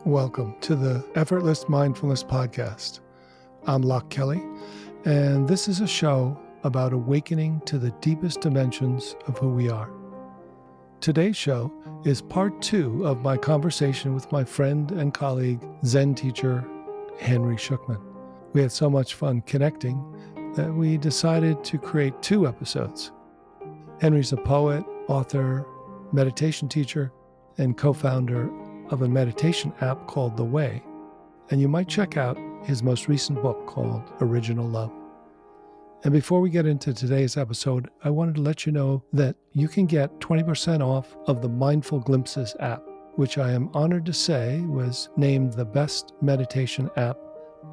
Welcome to the Effortless Mindfulness Podcast. I'm Loch Kelly, and this is a show about awakening to the deepest dimensions of who we are. Today's show is part 2 of my conversation with my friend and colleague, Zen teacher, Henry Shukman. We had so much fun connecting that we decided to create 2 episodes. Henry's a poet, author, meditation teacher, and co-founder of a meditation app called The Way, and you might check out his most recent book called Original Love. And before we get into today's episode, I wanted to let you know that you can get 20% off of the Mindful Glimpses app, which I am honored to say was named the best meditation app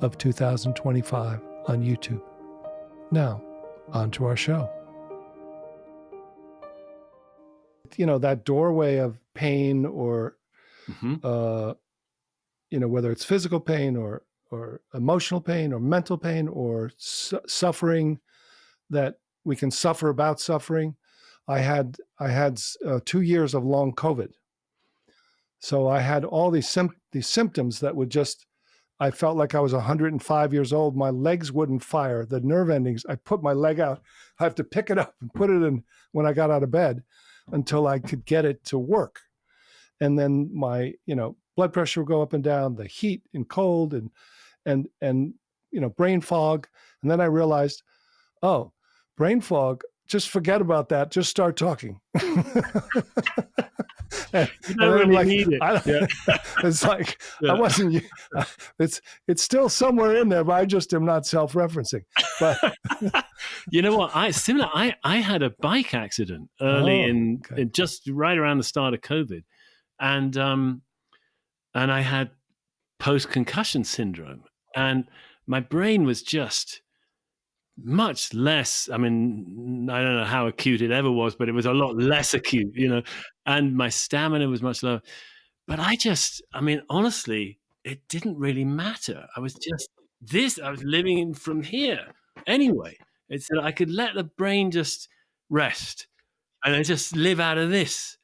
of 2025 on YouTube. Now, on to our show. You know, that doorway of pain or whether it's physical pain or emotional pain or mental pain or suffering, that we can suffer about suffering. I had 2 years of long COVID. So I had all these symptoms that would I felt like I was 105 years old. My legs wouldn't fire. The nerve endings, I put my leg out. I have to pick it up and put it in when I got out of bed until I could get it to work. And then my, blood pressure would go up and down, the heat and cold and brain fog. And then I realized, brain fog, just forget about that. Just start talking. You don't really need it. It's like, I wasn't, it's still somewhere in there, but I just am not self-referencing. But you know what? I had a bike accident early in just right around the start of COVID. And I had post-concussion syndrome, and my brain was just much less. I mean, I don't know how acute it ever was, but it was a lot less acute, and my stamina was much lower. But honestly, it didn't really matter. I was living in from here anyway. It's that I could let the brain just rest and I just live out of this,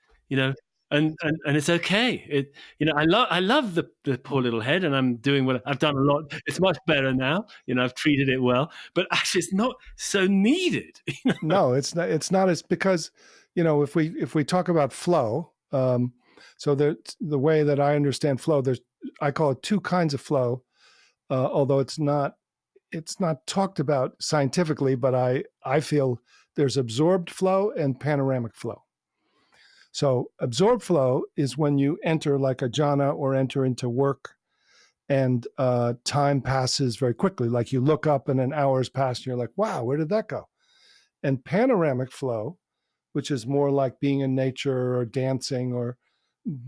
And it's okay. I love the poor little head, and I'm doing what I've done a lot. It's much better now. I've treated it well, but actually, it's not so needed. No, it's not. It's not as because if we talk about flow, so the way that I understand flow, I call it 2 kinds of flow, although it's not talked about scientifically, but I feel there's absorbed flow and panoramic flow. So absorbed flow is when you enter like a jhana or enter into work and time passes very quickly. Like you look up and an hour's passed and you're like, wow, where did that go? And panoramic flow, which is more like being in nature or dancing or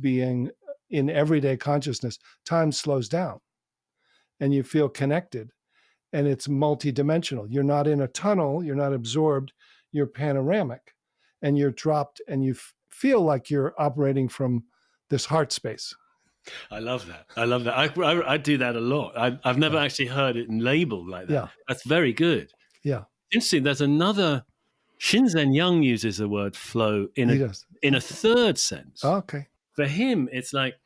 being in everyday consciousness, time slows down and you feel connected and it's multidimensional. You're not in a tunnel, you're not absorbed, you're panoramic and you're dropped and you feel like you're operating from this heart space. I love that. I do that a lot. I've never actually heard it labeled like that. Yeah. That's very good. Yeah. Interesting. There's another, Shinzen Young uses the word flow in a third sense. Oh, okay. For him, it's like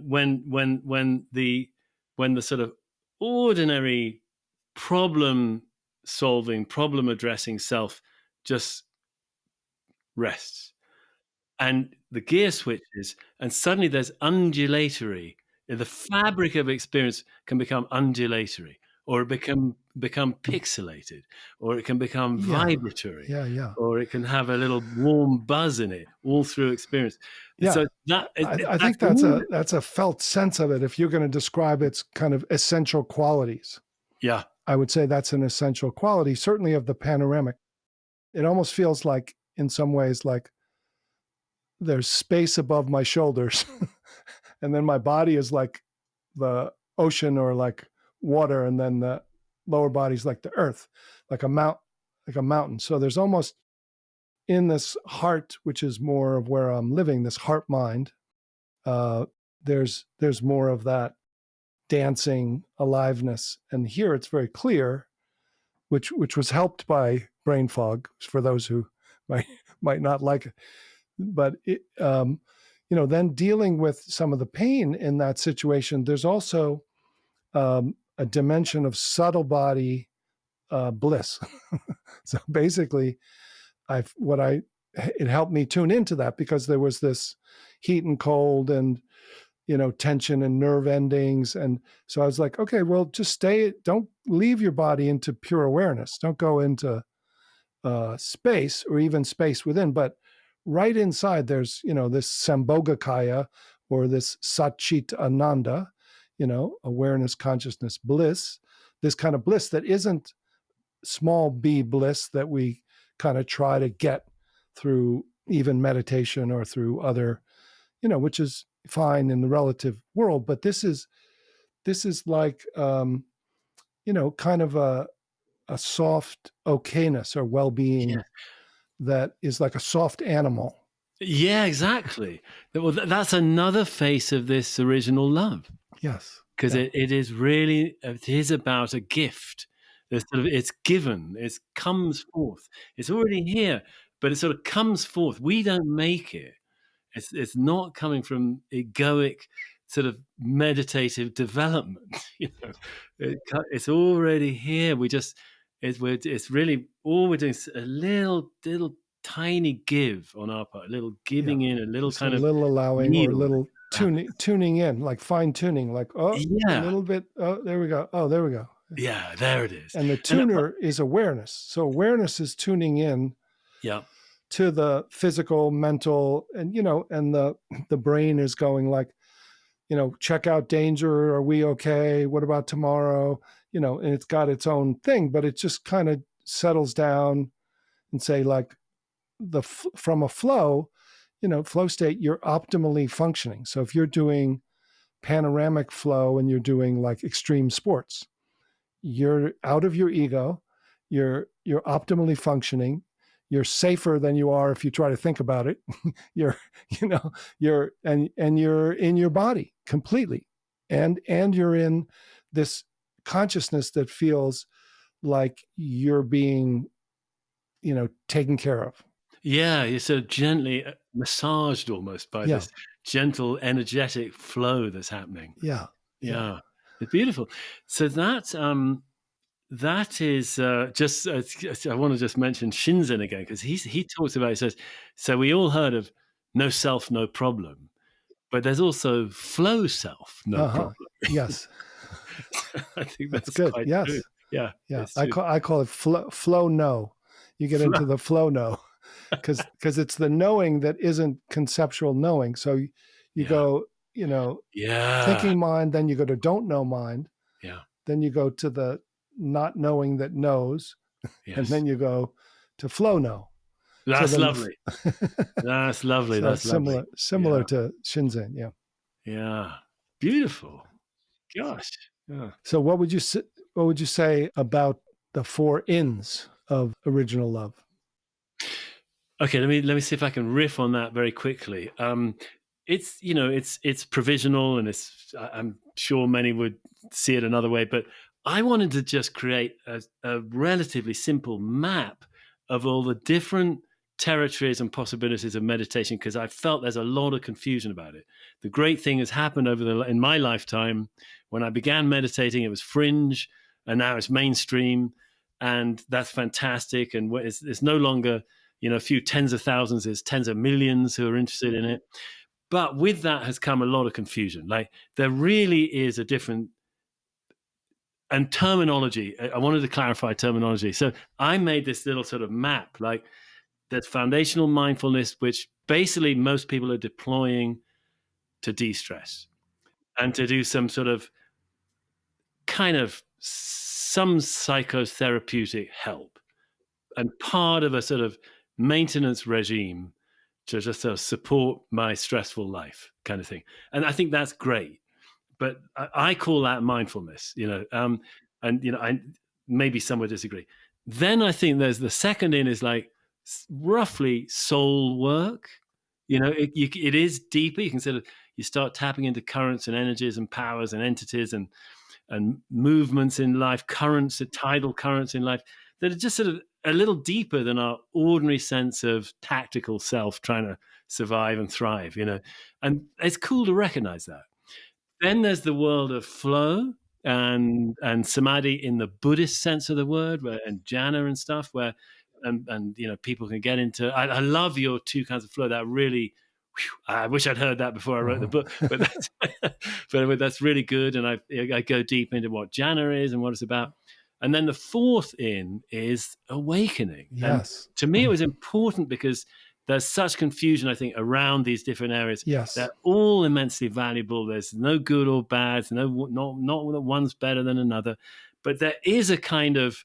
when the sort of ordinary problem solving, problem addressing self just rests. And the gear switches, and suddenly there's undulatory. The fabric of experience can become undulatory, or it become pixelated, or it can become vibratory, or it can have a little warm buzz in it all through experience. Yeah. So I think that's a felt sense of it. If you're going to describe its kind of essential qualities, I would say that's an essential quality, certainly of the panoramic. It almost feels like, in some ways, like there's space above my shoulders and then my body is like the ocean or like water. And then the lower body's like the earth, like a mountain. So there's almost in this heart, which is more of where I'm living, this heart mind, there's more of that dancing aliveness. And here it's very clear, which was helped by brain fog for those who might not like it. But then dealing with some of the pain in that situation, there's also a dimension of subtle body bliss. So basically, it helped me tune into that, because there was this heat and cold and tension and nerve endings. And so I was like, okay, well, just don't leave your body into pure awareness. Don't go into space, or even space within, but right inside there's, this Sambhogakaya, or this Satchit Ananda, awareness, consciousness, bliss, this kind of bliss that isn't small b bliss that we kind of try to get through even meditation or through other, which is fine in the relative world. But this is like, kind of a soft okayness or well-being, that is like a soft animal. Yeah, exactly. Well, that's another face of this original love. Yes. Because it is about a gift. It's given, it comes forth. It's already here, but it sort of comes forth. We don't make it. It's not coming from egoic sort of meditative development. It's already here. It's really, all we're doing is a little tiny give on our part, a little giving in, a little just kind a of little allowing, or a little tuning in, like fine tuning, like, a little bit. Oh, there we go. Oh, there we go. Yeah, there it is. And the tuner is awareness. So awareness is tuning in to the physical, mental, and, and the brain is going like, check out danger. Are we okay? What about tomorrow? And it's got its own thing, but it just kind of settles down and say, like, from a flow state, you're optimally functioning. So if you're doing panoramic flow and you're doing like extreme sports, you're out of your ego, you're optimally functioning, you're safer than you are if you try to think about it. you're you're in your body completely, and you're in this consciousness that feels like you're being taken care of. Yeah, you're so gently massaged almost by this gentle, energetic flow that's happening. Yeah. It's beautiful. So that is just. I want to just mention Shinzen again, because he talks about. He says, so we all heard of no self, no problem, but there's also flow self, no problem. Yes. I think that's good. Quite yes. true. Yeah. I call it flow no. You get into the flow no, because it's the knowing that isn't conceptual knowing. So you go, thinking mind, then you go to don't know mind. Yeah. Then you go to the not knowing that knows. Yes. And then you go to flow no. That's lovely. That's lovely. So that's similar to Shinzen. Yeah. Yeah. Beautiful. Gosh. Yeah. So what would you say about the 4 ins of original love? Okay, let me see if I can riff on that very quickly. It's it's provisional, and I'm sure many would see it another way, but I wanted to just create a relatively simple map of all the different territories and possibilities of meditation, because I felt there's a lot of confusion about it. The great thing has happened in my lifetime. When I began meditating, it was fringe, and now it's mainstream, and that's fantastic. And it's no longer a few tens of thousands, there's tens of millions who are interested in it. But with that has come a lot of confusion. Like, there really is a different, and terminology. I wanted to clarify terminology. So I made this little sort of map, like there's foundational mindfulness, which basically most people are deploying to de-stress and to do some sort of kind of some psychotherapeutic help, and part of a sort of maintenance regime to just sort of support my stressful life kind of thing. And I think that's great. But I call that mindfulness, and, maybe some would disagree. Then I think there's the second in is like roughly soul work. It is deeper. You can sort of, you start tapping into currents and energies and powers and entities and movements in life, tidal currents in life that are just sort of a little deeper than our ordinary sense of tactical self trying to survive and thrive, and it's cool to recognize that. Then there's the world of flow and samadhi in the Buddhist sense of the word, and jhana and stuff, where and people can get into. I love your two kinds of flow. That really, I wish I'd heard that before I wrote the book, but that's but that's really good. And I go deep into what jhana is and what it's about. And then the fourth is awakening. Yes. And to me, it was important because there's such confusion, I think, around these different areas. Yes. They're all immensely valuable. There's no good or bad. Not that one's better than another. But there is a kind of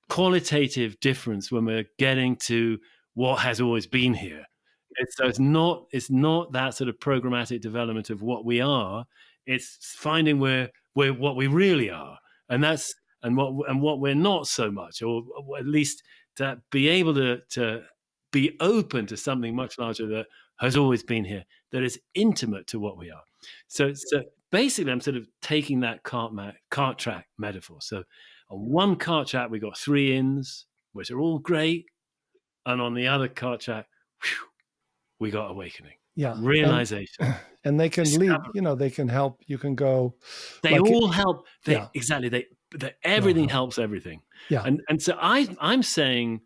qualitative difference when we're getting to what has always been here. It's not that sort of programmatic development of what we are. It's finding where what we really are, and what we're not so much, or at least to be able to be open to something much larger that has always been here, that is intimate to what we are. So basically, I'm sort of taking that cart track metaphor. So on one cart track, we got 3 inns, which are all great. And on the other cart track, we got awakening. Yeah. Realization. And they can lead, they can help. You can go. They all help. Exactly. Everything helps everything. Yeah. And so I'm saying,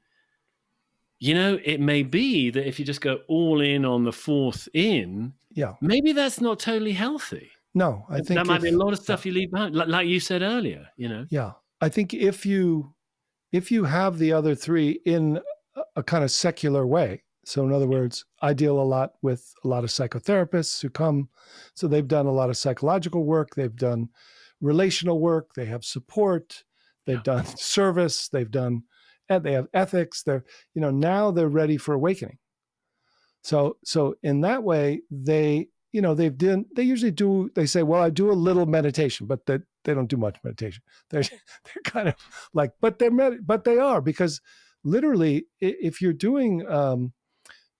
it may be that if you just go all in on the 4th in, maybe that's not totally healthy. No, I think that might be a lot of stuff you leave behind, like you said earlier, Yeah. I think if you have the other 3 in a kind of secular way, so in other words, I deal a lot with a lot of psychotherapists who come, so they've done a lot of psychological work, they've done relational work, they have support, they've done service, they have ethics, now they're ready for awakening. So in that way, they usually do, they say, well, I do a little meditation, but they don't do much meditation. They're kind of like, but they are, because literally, if you're doing,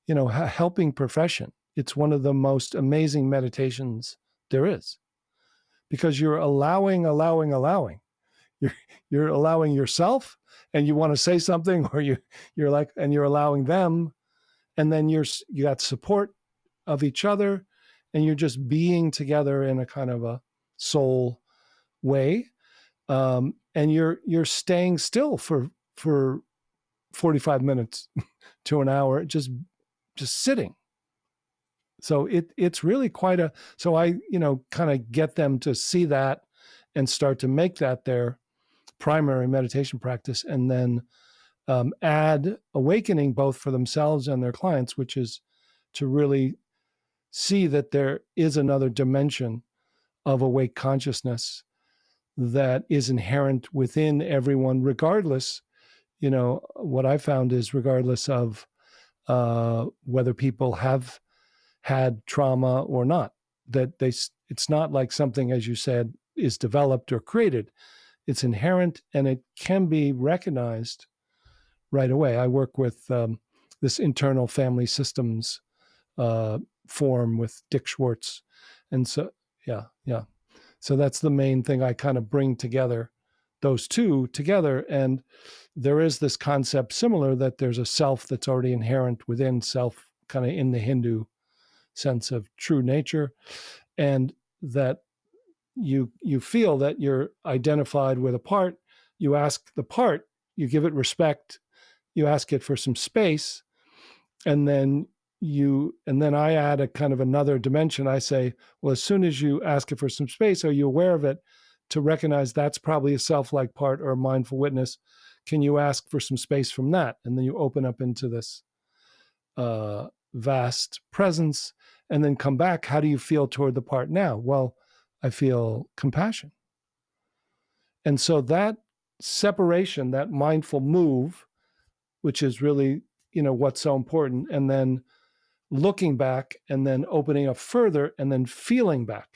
helping profession, it's one of the most amazing meditations there is, because you're allowing. You're allowing yourself, and you want to say something, or you're like, and you're allowing them, and then you got support of each other, and you're just being together in a kind of a soul way, and you're staying still for 45 minutes to an hour, just sitting. So it's really quite so I kind of get them to see that and start to make that their primary meditation practice, and then add awakening both for themselves and their clients, which is to really see that there is another dimension of awake consciousness that is inherent within everyone, regardless. What I found is, regardless of whether people have had trauma or not, that it's not like something, as you said, is developed or created. It's inherent, and it can be recognized right away. I work with this internal family systems form with Dick Schwartz. And so, so that's the main thing. I kind of bring together those two together. And there is this concept similar, that there's a self that's already inherent within self, kind of in the Hindu sense of true nature. And that you feel that you're identified with a part. You ask the part, you give it respect, you ask it for some space, and then I add a kind of another dimension. I say, well, as soon as you ask it for some space, are you aware of it, to recognize that's probably a self-like part or a mindful witness? Can you ask for some space from that? And then you open up into this vast presence, and then come back. How do you feel toward the part now? Well, I feel compassion. And so that separation, that mindful move, which is really, what's so important, and then looking back, and then opening up further, and then feeling back.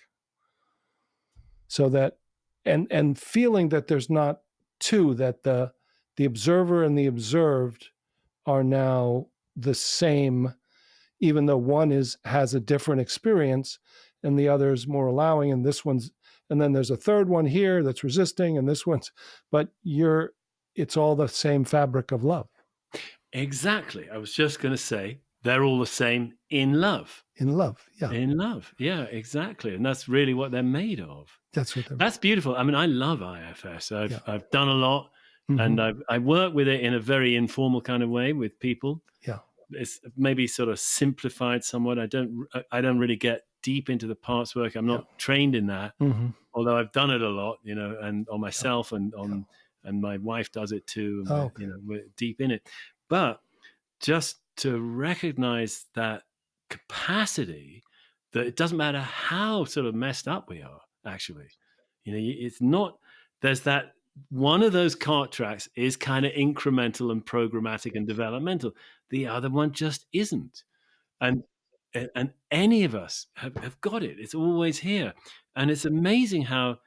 So that, and feeling that there's not two, that the observer and the observed are now the same, even though one has a different experience and the other is more allowing, and then there's a third one here that's resisting, and this one's, but you're it's all the same fabric of love. Exactly. I was just going to say they're all the same in love. In love, yeah. In love, yeah, exactly. And that's really what they're made of. That's beautiful. I mean, I love IFS. I've done a lot, and I work with it in a very informal kind of way with people. Yeah. It's maybe sort of simplified somewhat. I don't really get deep into the parts work. I'm not trained in that, although I've done it a lot, and on myself and my wife does it too. And we're deep in it. But just to recognize that capacity, that it doesn't matter how sort of messed up we are, actually, it's not, there's that one of those cart tracks is kind of incremental and programmatic and developmental. The other one just isn't. And any of us have got it. It's always here. And it's amazing how,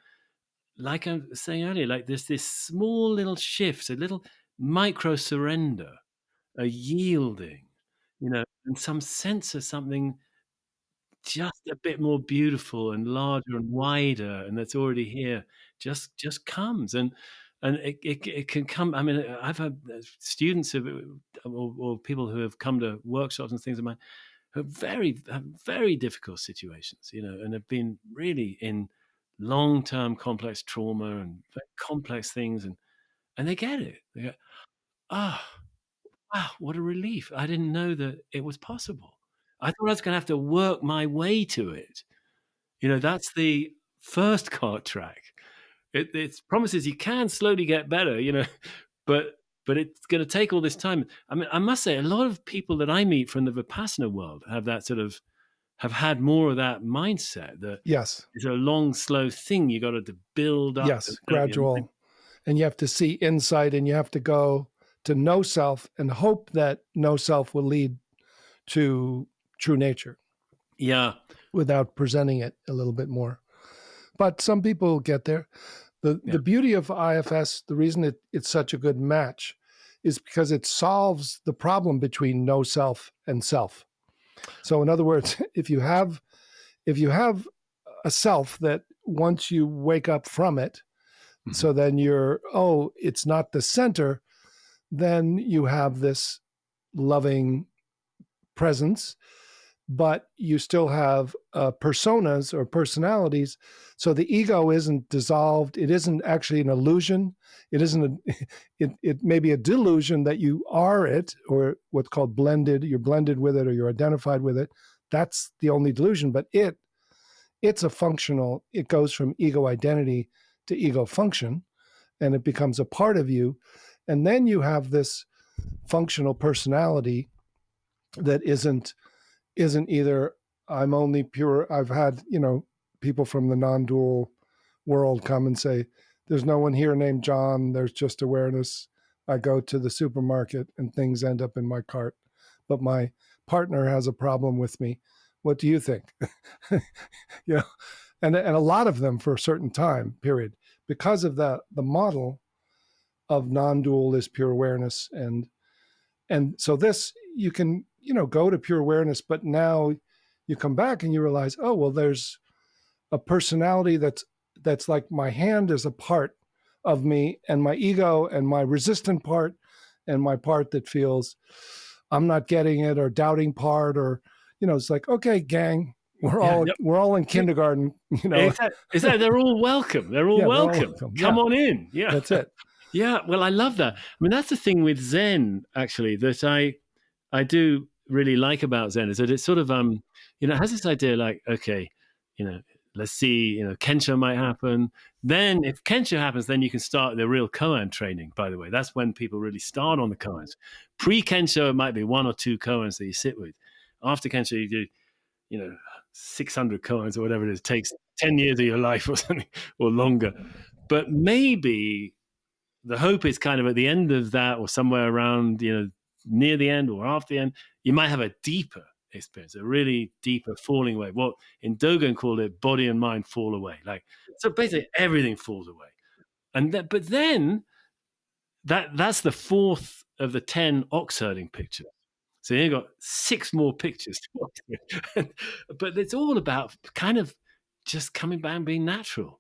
like I was saying earlier, like there's this small little shift, a little micro surrender, a yielding, and some sense of something just a bit more beautiful and larger and wider, and that's already here, just comes. And it can come. I mean, I've had students or people who have come to workshops and things of mine who have very difficult situations, and have been really in long-term complex trauma and very complex things, and they get it. They go, ah. Wow, what a relief. I didn't know that it was possible. I thought I was gonna have to work my way to it. That's the first cart track. It promises you can slowly get better, but it's gonna take all this time. I mean, I must say, a lot of people that I meet from the Vipassana world have had more of that mindset, that yes, it's a long, slow thing you gotta build up. Yes, gradual. And you have to see insight, and you have to go to no self and hope that no self will lead to true nature. Yeah. Without presenting it a little bit more. But some people get there. The beauty of IFS, the reason it's such a good match, is because it solves the problem between no self and self. So in other words, if you have a self that once you wake up from it, so then it's not the center, then you have this loving presence, but you still have personas or personalities. So the ego isn't dissolved. It isn't actually an illusion. It isn't. It may be a delusion that you are it, or what's called blended. You're blended with it, or you're identified with it. That's the only delusion. But it's a functional. It goes from ego identity to ego function, and it becomes a part of you. And then you have this functional personality that isn't either I'm only pure. I've had, people from the non-dual world come and say, there's no one here named John. There's just awareness. I go to the supermarket and things end up in my cart, but my partner has a problem with me. What do you think? And a lot of them for a certain time period, because of the model of non-dual is pure awareness. And so this, you can, go to pure awareness, but now you come back and you realize, oh, well, there's a personality that's like my hand is a part of me, and my ego and my resistant part and my part that feels I'm not getting it, or doubting part, or, it's like, okay, gang, we're all in kindergarten, Exactly. They're all welcome. They're all welcome. Come on in. Yeah. That's it. Yeah. Well, I love that. I mean, that's the thing with Zen, actually, that I do really like about Zen, is that it's sort of, it has this idea like, okay, let's see, Kensho might happen. Then if Kensho happens, then you can start the real koan training, by the way. That's when people really start on the koans. Pre-Kensho, it might be 1 or 2 koans that you sit with. After Kensho, you do, 600 koans or whatever it is. It takes 10 years of your life or something, or longer. But maybe the hope is kind of at the end of that, or somewhere around, near the end or after the end, you might have a deeper experience, a really deeper falling away. What in Dogen called it, body and mind fall away. Like, so basically everything falls away. But then that's the 4th of the 10 ox herding pictures. So you've got 6 more pictures to watch. But it's all about kind of just coming back and being natural,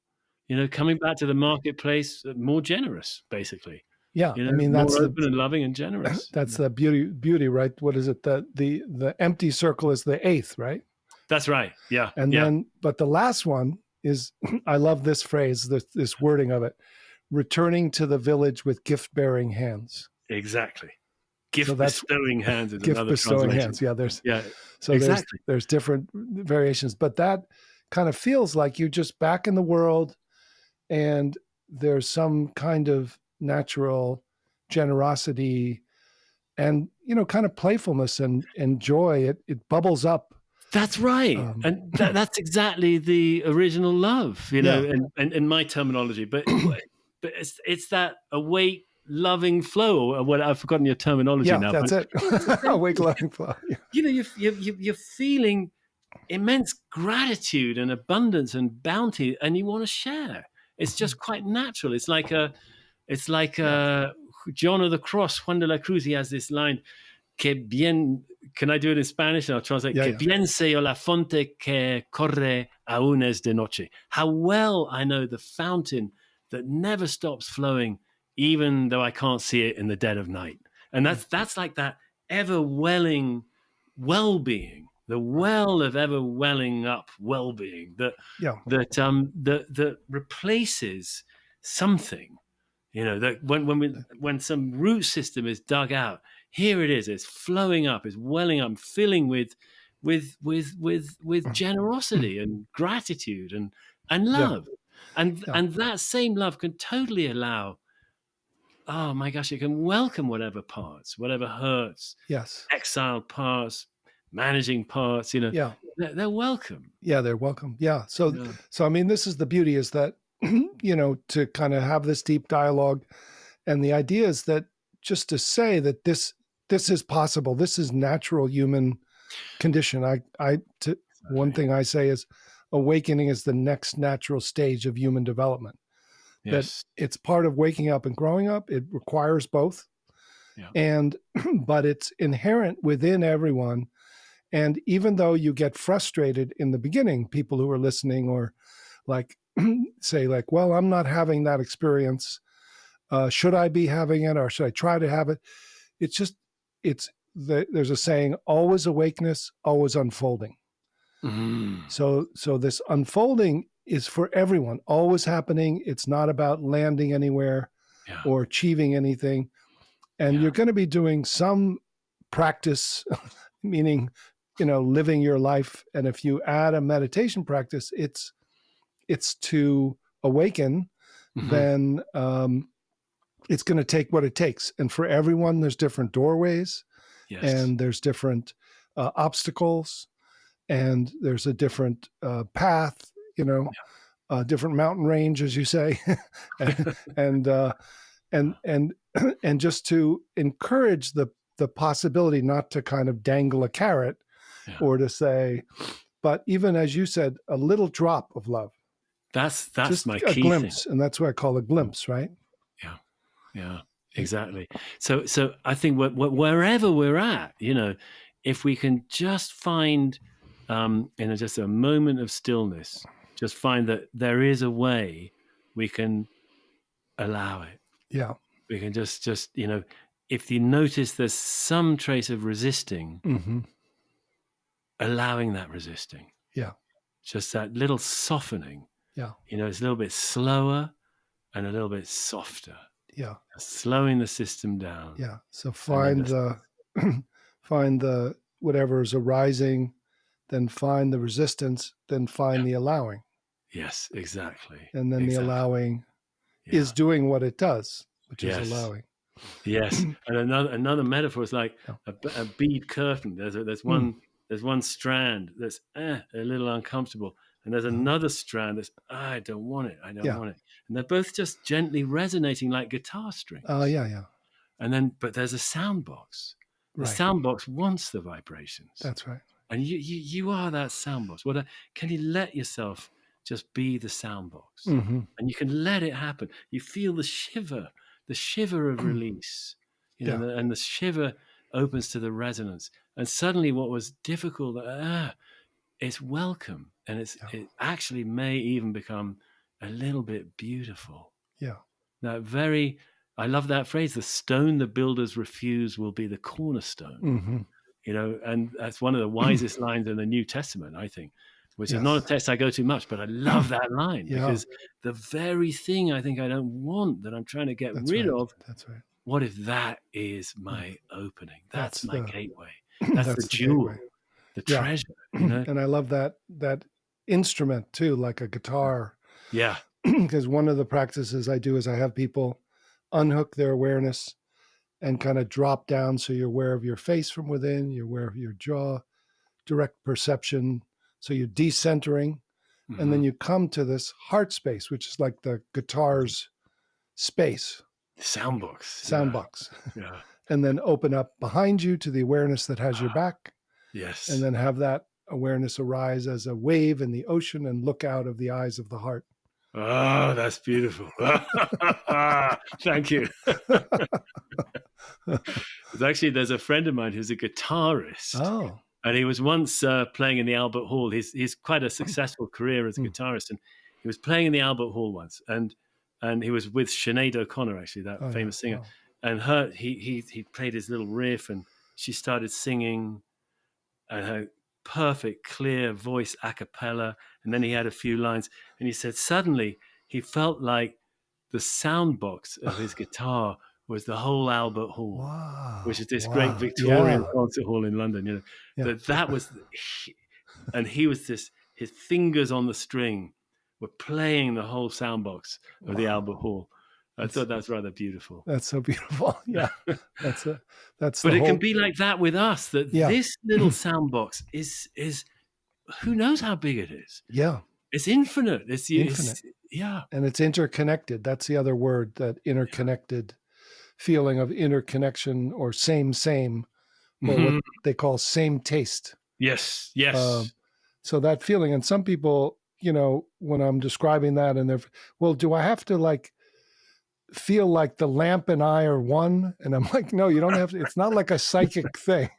coming back to the marketplace, more generous, basically. Yeah, you know, I mean more open and loving and generous. that's the beauty, right? What is it? The empty circle is the eighth, right? That's right. Yeah. And Yeah. then, but the last one is, I love this phrase, this wording of it: returning to the village with gift-bearing hands. Exactly. So Gift that's bestowing hands is gift another bestowing translation. hands. Yeah, Exactly. there's different variations, but that kind of feels like you're just back in the world, and there's some kind of natural generosity and kind of playfulness and joy. It bubbles up. That's right. And that's exactly the original love, Yeah. and in my terminology. But it's that awake, loving flow. Or what, I've forgotten your terminology Yeah, now. that's But it. it's Awake, essentially, loving flow. Yeah. you're feeling immense gratitude and abundance and bounty, and you want to share. It's just quite natural. It's like John of the Cross, Juan de la Cruz. He has this line, que bien, can I do it in Spanish? And I'll translate, Yeah, que yeah. bien sé yo la fuente que corre aún es de noche. How well I know the fountain that never stops flowing, even though I can't see it in the dead of night. And that's like that ever-welling well-being, the well of ever-welling up well-being that replaces something. That when some root system is dug out, here it is. It's flowing up. It's welling up, filling with generosity and gratitude and Yeah. love, and that same love can totally allow. Oh my gosh! It can welcome whatever parts, whatever hurts, Yes. exiled parts, managing parts. Yeah. They're welcome. Yeah, they're welcome. Yeah. So Yeah. so I mean, this is the beauty, is that to kind of have this deep dialogue, and the idea is that just to say that this is possible. This is natural human condition. One thing I say is awakening is the next natural stage of human development. That Yes. it's part of waking up and growing up. It requires both. Yeah. And but it's inherent within everyone. And even though you get frustrated in the beginning, people who are listening or like say like, well, I'm not having that experience. Should I be having it, or should I try to have it? It's just there's a saying, always awakeness, always unfolding. Mm. So this unfolding is for everyone, always happening. It's not about landing anywhere or achieving anything. And you're going to be doing some practice, meaning, living your life. And if you add a meditation practice, it's to awaken. Mm-hmm. Then it's going to take what it takes. And for everyone, there's different doorways, and there's different obstacles, and there's a different path, different mountain range, as you say, and just to encourage the possibility, not to kind of dangle a carrot or to say, but even as you said, a little drop of love. That's just my a key glimpse, thing. And that's what I call a glimpse, right? Yeah, exactly. So I think wherever we're at, if we can just find, in just a moment of stillness, just find that there is a way we can allow it. Yeah. We can just if you notice there's some trace of resisting, mm-hmm. allowing that resisting. Yeah. Just that little softening. Yeah. It's a little bit slower and a little bit softer. Yeah. Slowing the system down. Yeah. So find the whatever is arising, then find the resistance, then find the allowing. Yes, exactly. And then the allowing is doing what it does, which is allowing. Yes. And another metaphor is like a bead curtain. There's one strand that's a little uncomfortable, and there's another strand that's I don't want it. I don't want it. And they're both just gently resonating like guitar strings. Yeah. And then, but there's a sound box. The sound box wants the vibrations. That's right. And you are that sound box. Can you let yourself just be the sound box? Mm-hmm. And you can let it happen. You feel the shiver of release, and the shiver opens to the resonance. And suddenly what was difficult, it's welcome. And it actually may even become a little bit beautiful. Yeah. That very I love that phrase, the stone the builders refuse will be the cornerstone. Mm-hmm. You know, and that's one of the wisest lines in the New Testament, I think, which is not a Yes. text I go to much, but I love that line Yeah. because the very thing I think I don't want, that I'm trying to get rid of, That's right. what if that is my opening? That's my gateway. That's the jewel, gateway. the treasure, you know? And I love that instrument too, like a guitar. Yeah. Because one of the practices I do is I have people unhook their awareness and kind of drop down, so you're aware of your face from within, you're aware of your jaw, direct perception. So you're decentering, and then you come to this heart space, which is like the guitar's space. Soundbox. Yeah. And then open up behind you to the awareness that has your back. Yes. And then have that awareness arise as a wave in the ocean and look out of the eyes of the heart. Oh, that's beautiful. Thank you. There's a friend of mine who's a guitarist. Oh. And he was once playing in the Albert Hall. He's quite a successful career as a guitarist. And he was playing in the Albert Hall once. And he was with Sinead O'Connor, actually, that famous singer. Wow. And he played his little riff, and she started singing, and her perfect, clear voice a cappella. And then he had a few lines. And he said suddenly he felt like the soundbox of his guitar was the whole Albert Hall, which is this great Victorian concert hall in London. You know, that was, and he was his fingers on the string were playing the whole soundbox of the Albert Hall. I thought that's rather beautiful. That's so beautiful. Yeah, that's. But it can be like that with us. That this little soundbox is who knows how big it is. Yeah, it's infinite. It's infinite. And it's interconnected. That's the other word. That interconnected feeling of interconnection, or same, or what they call same taste. Yes. So that feeling, and some people, you know, when I'm describing that, and they're, well, do I have to like feel like the lamp and I are one? And I'm like, no, you don't have to. It's not like a psychic thing.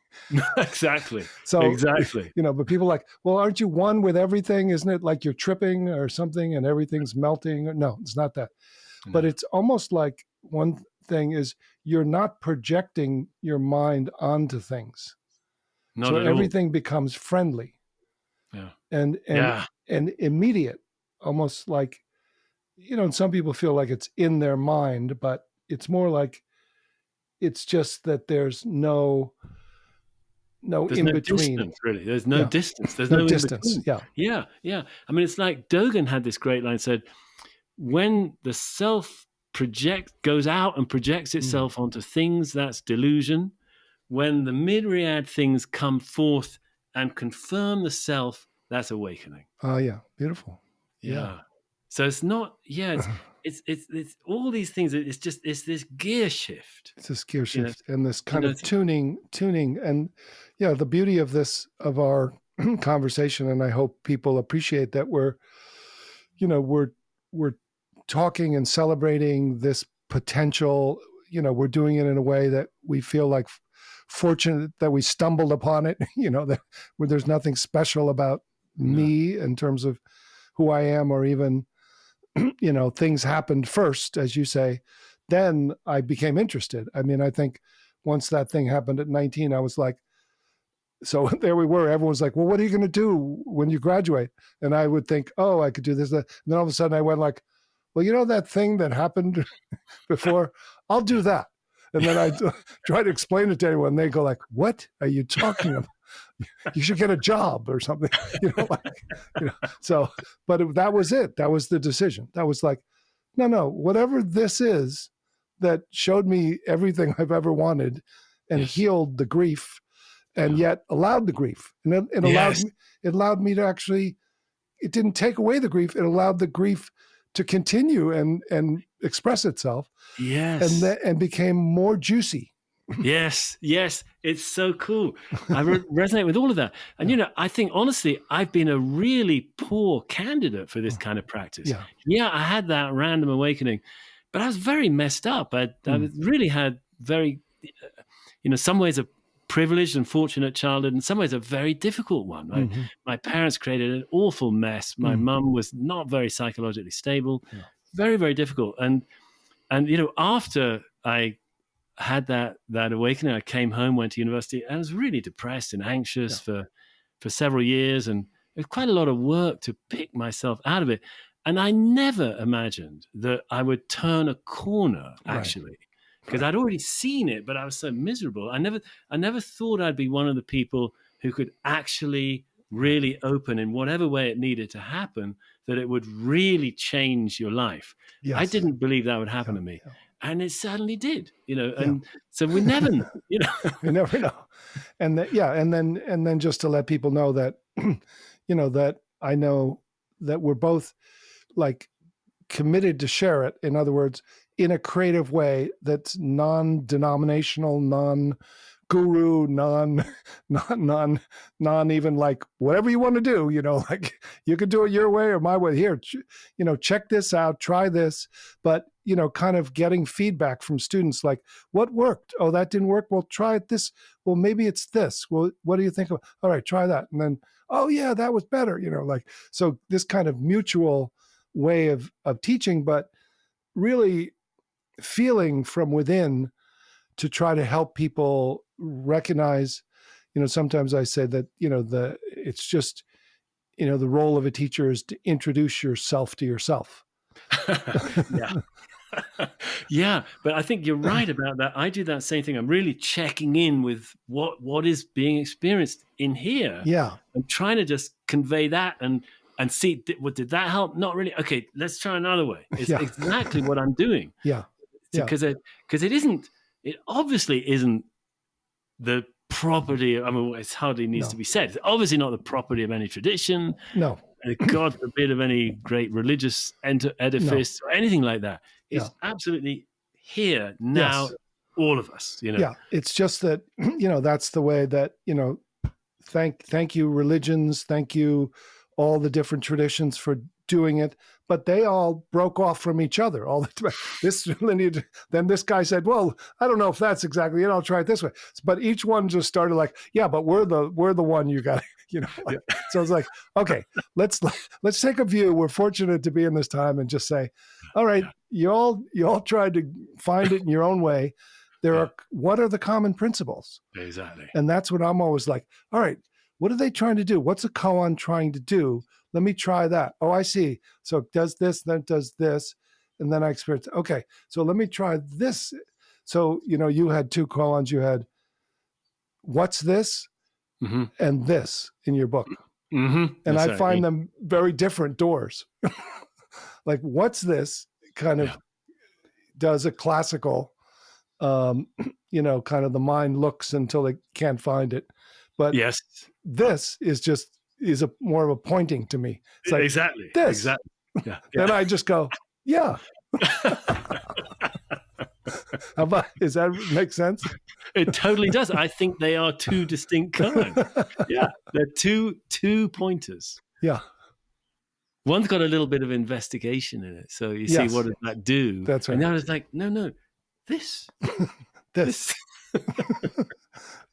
Exactly. So exactly. You know, but people are like, well, aren't you one with everything? Isn't it like you're tripping or something and everything's melting? No, it's not that. No. But it's almost like one thing is you're not projecting your mind onto things. Not at everything all. becomes friendly. Yeah. And immediate, almost like, you know, and some people feel like it's in their mind, but it's more like it's just that there's no in between. Distance, really. There's no distance. There's no distance. Yeah. I mean, it's like Dogen had this great line, said, when the self goes out and projects itself onto things, that's delusion. When the mid-riad things come forth and confirm the self, that's awakening. Oh, yeah. Beautiful. Yeah. So it's not, it's all these things. It's this gear shift. It's this gear shift, and this kind of tuning. And the beauty of this, of our conversation, and I hope people appreciate that we're talking and celebrating this potential. You know, we're doing it in a way that we feel like fortunate that we stumbled upon it, you know, that where there's nothing special about me in terms of who I am, or even, you know, things happened first, as you say, then I became interested. I mean, I think once that thing happened at 19, I was like, so there we were. Everyone's like, well, what are you going to do when you graduate? And I would think, oh, I could do this. And then all of a sudden I went like, well, you know, that thing that happened before, I'll do that. And then I try to explain it to anyone. They go like, what are you talking about? You should get a job or something. So, but that was it. That was the decision. That was like, no, whatever this is that showed me everything I've ever wanted and healed the grief, and yet allowed the grief. And it allowed me to actually, it didn't take away the grief. It allowed the grief to continue and express itself. Yes. And became more juicy. Yes. It's so cool. I resonate with all of that. And, you know, I think, honestly, I've been a really poor candidate for this kind of practice. Yeah, I had that random awakening, but I was very messed up. I really had very, some ways a privileged and fortunate childhood, in some ways a very difficult one. My parents created an awful mess. My mum was not very psychologically stable, very, very difficult. And, you know, after I had that awakening. I came home, went to university, and I was really depressed and anxious for several years, and it was quite a lot of work to pick myself out of it. And I never imagined that I would turn a corner, actually, because I'd already seen it, but I was so miserable. I never thought I'd be one of the people who could actually really open in whatever way it needed to happen, that it would really change your life. Yes. I didn't believe that would happen to me. And it certainly did, and so we never know, We never know. And then just to let people know that, that I know that we're both like committed to share it. In other words, in a creative way that's non-denominational, non-guru, non even like whatever you want to do, like you could do it your way or my way. Here, check this out, try this. But, kind of getting feedback from students like, what worked? Oh, that didn't work. Well, try it this. Well, maybe it's this. Well, what do you think of? All right, try that. And then, oh yeah, that was better. So this kind of mutual way of teaching, but really feeling from within to try to help people recognize, sometimes I say that, it's just, the role of a teacher is to introduce yourself to yourself. Yeah. Yeah, but I think you're right about that. I do that same thing. I'm really checking in with what is being experienced in here. Yeah. I'm trying to just convey that and see, did that help? Not really. Okay, let's try another way. It's exactly what I'm doing. Yeah. Because it obviously isn't the property. I mean, it hardly needs to be said. It's obviously not the property of any tradition. No. God forbid of any great religious edifice or anything like that. It's absolutely here now, all of us, Yeah, it's just that, that's the way that, thank you religions, thank you all the different traditions for doing it, but they all broke off from each other all the time. This lineage, then this guy said, well, I don't know if that's exactly it, I'll try it this way. But each one just started like, yeah, but we're the one you got, So it's like, okay, let's take a view. We're fortunate to be in this time and just say, all right, you all tried to find it in your own way. What are the common principles? Exactly. And that's what I'm always like, all right, what are they trying to do? What's a koan trying to do? Let me try that. Oh, I see. So it does this, then it does this. And then I experience, okay, so let me try this. So, you had two koans. You had what's this and this in your book. Mm-hmm. And I find them very different doors. Like what's this kind of does a classical, kind of the mind looks until they can't find it. But this is more of a pointing to me. It's like, exactly. This. Exactly. Yeah. Then I just go, yeah. Does that make sense? It totally does. I think they are two distinct kinds. Yeah. They're two pointers. Yeah. One's got a little bit of investigation in it. So you see, what does that do? That's right. And now it's like, no, this. This.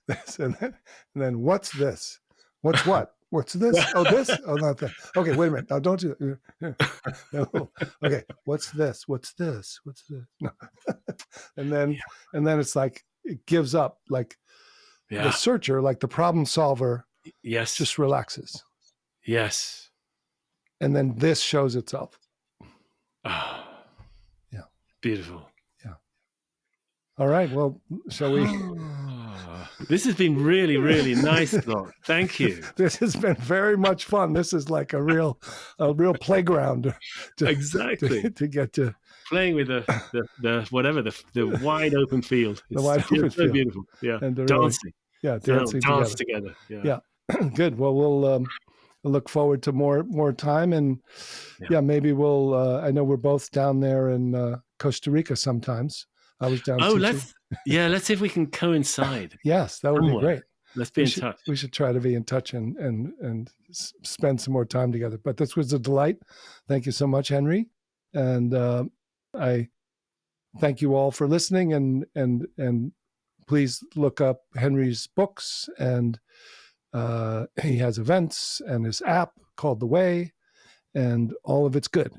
This. And then what's this? What's what? What's this? Oh, this? Oh, not that. Okay, wait a minute. Now, don't do that. No. Okay, what's this? What's this? What's this? No. And then it's like, it gives up. Like the searcher, like the problem solver, just relaxes. Yes. And then this shows itself. Oh, yeah. Beautiful. Yeah. All right. Well, shall we? This has been really, really nice, Loch. Thank you. This has been very much fun. This is like a real playground. To get to playing with the whatever the wide open field. The wide open so field. Beautiful. Yeah. And dancing. Dancing dance together. Yeah. Good. Well, we'll look forward to more time, and maybe we'll. I know we're both down there in Costa Rica sometimes. I was down. Let's see if we can coincide. Yes, that would be great. Let's be in touch. We should try to be in touch and spend some more time together. But this was a delight. Thank you so much, Henry, and I thank you all for listening. And please look up Henry's books, and he has events and his app called The Way, and all of it's good.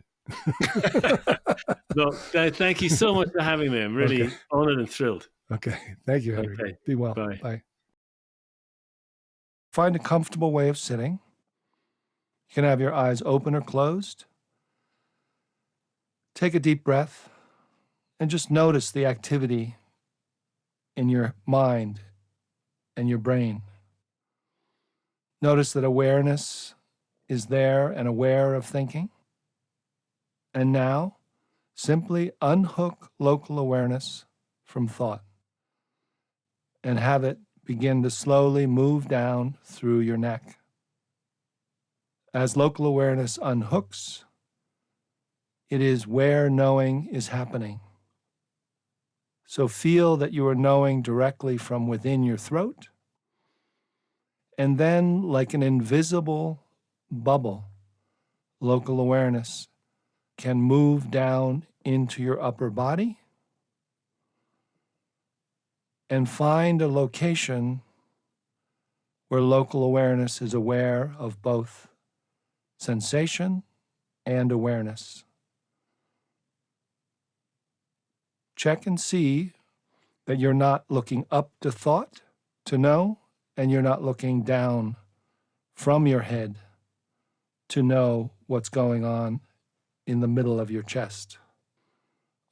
Well, thank you so much for having me. I'm really honored and thrilled. Okay. Thank you, Henry. Okay. Be well. Bye. Bye. Find a comfortable way of sitting. You can have your eyes open or closed. Take a deep breath and just notice the activity in your mind and your brain. Notice that awareness is there and aware of thinking. And now, simply unhook local awareness from thought and have it begin to slowly move down through your neck. As local awareness unhooks, it is where knowing is happening. So feel that you are knowing directly from within your throat, and then, like an invisible bubble, local awareness can move down into your upper body and find a location where local awareness is aware of both sensation and awareness. Check and see that you're not looking up to thought to know, and you're not looking down from your head to know what's going on in the middle of your chest.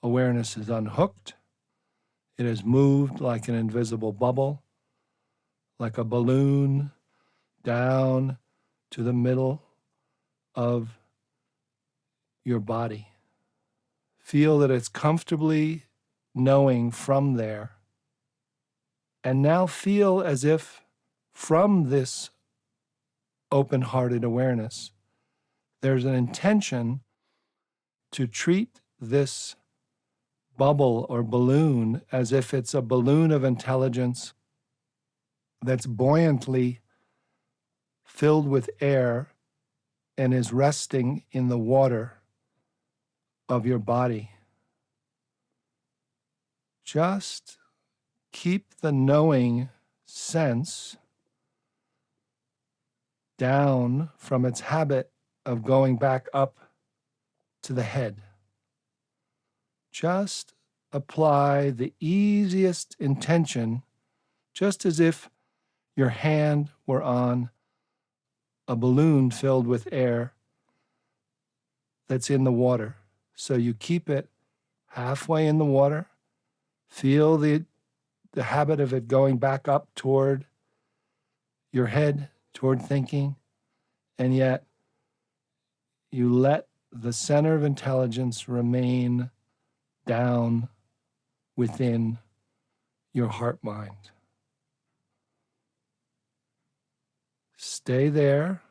Awareness is unhooked. It has moved like an invisible bubble, like a balloon, down to the middle of your body. Feel that it's comfortably knowing from there. And now feel as if from this open-hearted awareness, there's an intention to treat this bubble or balloon as if it's a balloon of intelligence that's buoyantly filled with air and is resting in the water of your body. Just keep the knowing sense down from its habit of going back up to the head. Just apply the easiest intention, just as if your hand were on a balloon filled with air that's in the water. So you keep it halfway in the water, feel the habit of it going back up toward your head, toward thinking, and yet you let the center of intelligence remain down within your heart mind. Stay there.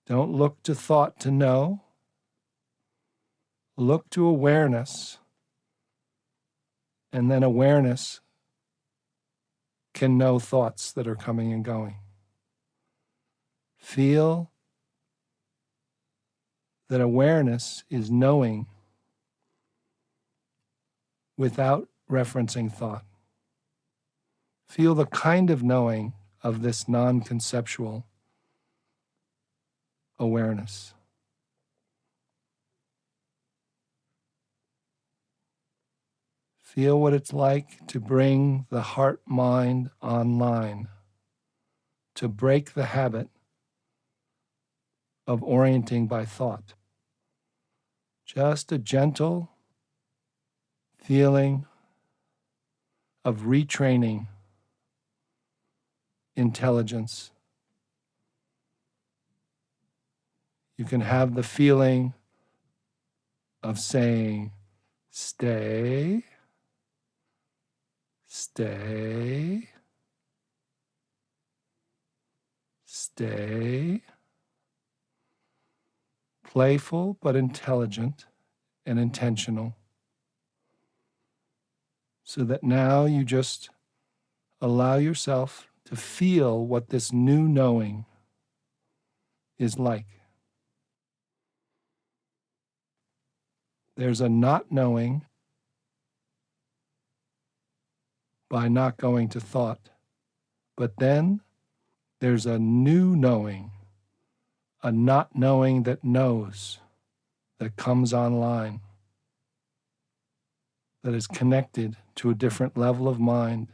Don't look to thought to know. Look to awareness, and then awareness can know thoughts that are coming and going. Feel that awareness is knowing without referencing thought. Feel the kind of knowing of this non-conceptual awareness. Feel what it's like to bring the heart-mind online, to break the habit of orienting by thought. Just a gentle feeling of retraining intelligence. You can have the feeling of saying, stay, stay, stay. Playful but intelligent and intentional. So that now you just allow yourself to feel what this new knowing is like. There's a not knowing by not going to thought, but then there's a new knowing, a not knowing that knows, that comes online, that is connected to a different level of mind,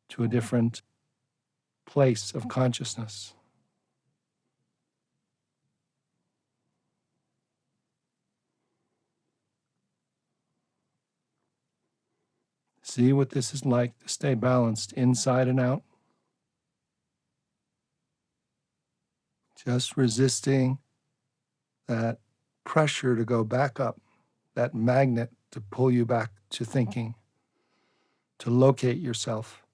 to a different place of consciousness. See what this is like to stay balanced inside and out. Just resisting that pressure to go back up, that magnet to pull you back to thinking, to locate yourself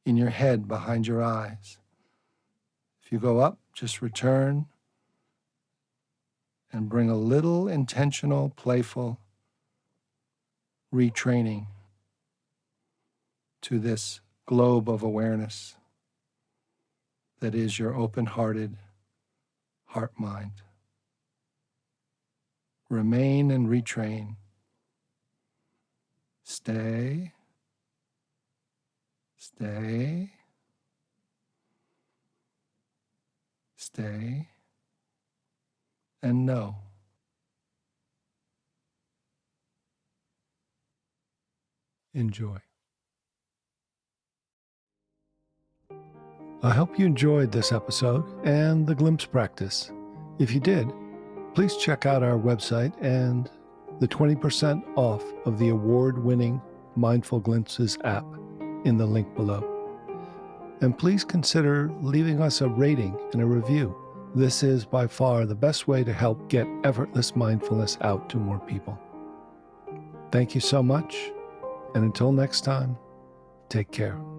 in your head behind your eyes. If you go up, just return and bring a little intentional, playful retraining to this globe of awareness that is your open-hearted heart-mind. Remain and retrain. Stay. Stay. Stay. And know. Enjoy. I hope you enjoyed this episode and the glimpse practice. If you did, please check out our website and the 20% off of the award-winning Mindful Glimpses app in the link below. And please consider leaving us a rating and a review. This is by far the best way to help get effortless mindfulness out to more people. Thank you so much, and until next time, take care.